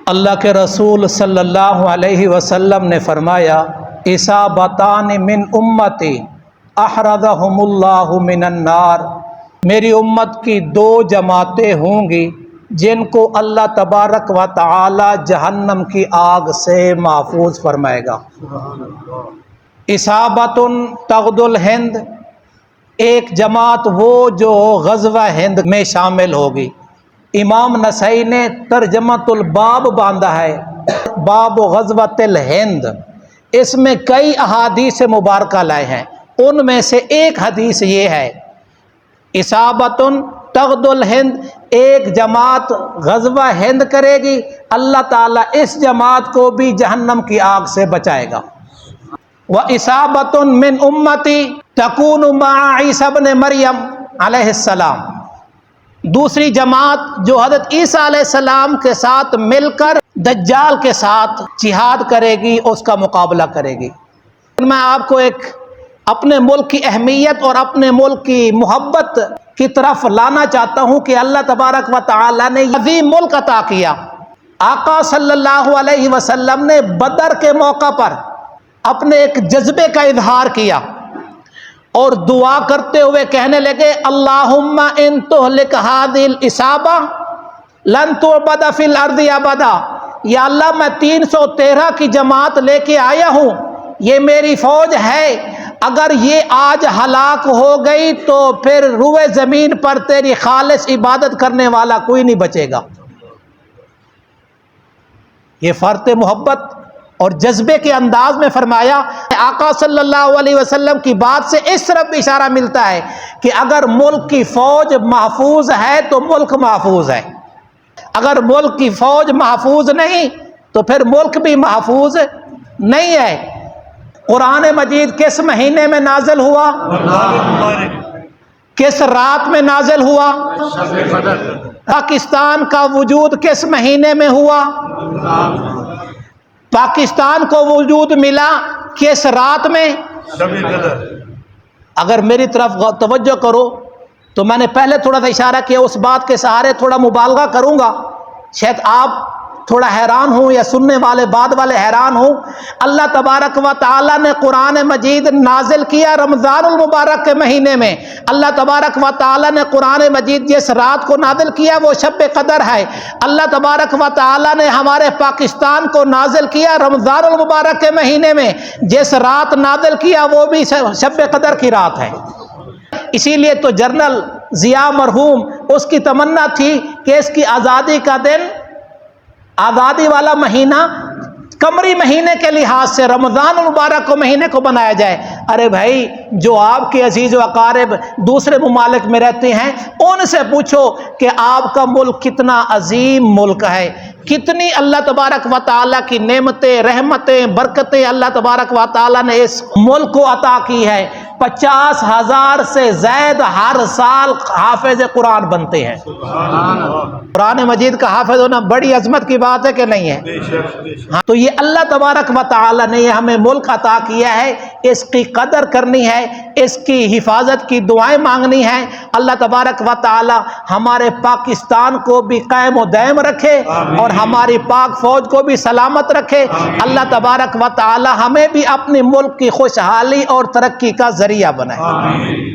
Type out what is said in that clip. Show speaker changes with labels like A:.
A: اللہ کے رسول صلی اللہ علیہ وسلم نے فرمایا، اصابتان من امتی احرزہم اللہ من النار، میری امت کی دو جماعتیں ہوں گی جن کو اللہ تبارک و تعالی جہنم کی آگ سے محفوظ فرمائے گا۔ اصابت تغزو الہند، ایک جماعت وہ جو غزوہ ہند میں شامل ہوگی۔ امام نسائی نے ترجمۃ الباب باندھا ہے، باب غزوۃ الہند۔ اس میں کئی احادیث مبارکہ لائے ہیں، ان میں سے ایک حدیث یہ ہے، اصابت تغزو الہند، ایک جماعت غزوہ ہند کرے گی، اللہ تعالیٰ اس جماعت کو بھی جہنم کی آگ سے بچائے گا۔ وَإِصَابَةٌ مِّنْ أُمَّتِي تَكُونُ مَعَ عِيسَى ابْنِ مریم علیہ السلام، دوسری جماعت جو حضرت عیسیٰ علیہ السلام کے ساتھ مل کر دجال کے ساتھ جہاد کرے گی، اس کا مقابلہ کرے گی۔ میں آپ کو ایک اپنے ملک کی اہمیت اور اپنے ملک کی محبت کی طرف لانا چاہتا ہوں کہ اللہ تبارک و تعالی نے عظیم ملک عطا کیا۔ آقا صلی اللہ علیہ وسلم نے بدر کے موقع پر اپنے ایک جذبے کا اظہار کیا اور دعا کرتے ہوئے کہنے لگے، اللہم ان تہلک ہذہ العصابہ لن تعبد فی الارض ابدا، یا اللہ میں 313 کی جماعت لے کے آیا ہوں، یہ میری فوج ہے، اگر یہ آج ہلاک ہو گئی تو پھر روئے زمین پر تیری خالص عبادت کرنے والا کوئی نہیں بچے گا۔ یہ فرط محبت اور جذبے کے انداز میں فرمایا۔ آقا صلی اللہ علیہ وسلم کی بات سے اس طرف بھی اشارہ ملتا ہے کہ اگر ملک کی فوج محفوظ ہے تو ملک محفوظ ہے، اگر ملک کی فوج محفوظ نہیں تو پھر ملک بھی محفوظ نہیں ہے۔ قرآن مجید کس مہینے میں نازل ہوا؟ کس رات میں نازل ہوا؟ پاکستان کا وجود کس مہینے میں ہوا؟ پاکستان کو وجود ملا کس رات میں؟ اگر میری طرف توجہ کرو تو میں نے پہلے تھوڑا سا اشارہ کیا، اس بات کے سہارے تھوڑا مبالغہ کروں گا، شاید آپ تھوڑا حیران ہوں یا سننے والے بعد والے حیران ہوں۔ اللہ تبارک و تعالی نے قرآن مجید نازل کیا رمضان المبارک کے مہینے میں۔ اللہ تبارک و تعالی نے قرآن مجید جس رات کو نازل کیا وہ شب قدر ہے۔ اللہ تبارک و تعالی نے ہمارے پاکستان کو نازل کیا رمضان المبارک کے مہینے میں، جس رات نازل کیا وہ بھی شب قدر کی رات ہے۔ اسی لیے تو جنرل ضیاء مرحوم، اس کی تمنا تھی کہ اس کی آزادی کا دن، آزادی والا مہینہ قمری مہینے کے لحاظ سے رمضان المبارک کو مہینے کو بنایا جائے۔ ارے بھائی، جو آپ کے عزیز و اقارب دوسرے ممالک میں رہتے ہیں ان سے پوچھو کہ آپ کا ملک کتنا عظیم ملک ہے، کتنی اللہ تبارک و تعالیٰ کی نعمتیں، رحمتیں، برکتیں اللہ تبارک و تعالیٰ نے اس ملک کو عطا کی ہے۔ 50,000 سے زائد ہر سال حافظ قرآن بنتے ہیں۔ قرآن مجید کا حافظ ہونا بڑی عظمت کی بات ہے کہ نہیں ہے؟ تو یہ اللہ تبارک و تعالیٰ نے ہمیں ملک عطا کیا ہے، اس کی قدر کرنی ہے، اس کی حفاظت کی دعائیں مانگنی ہے۔ اللہ تبارک و تعالیٰ ہمارے پاکستان کو بھی قائم و دائم رکھے اور ہماری پاک فوج کو بھی سلامت رکھے۔ اللہ تبارک و تعالیٰ ہمیں بھی اپنے ملک کی خوشحالی اور ترقی کا ذریعہ بنائے۔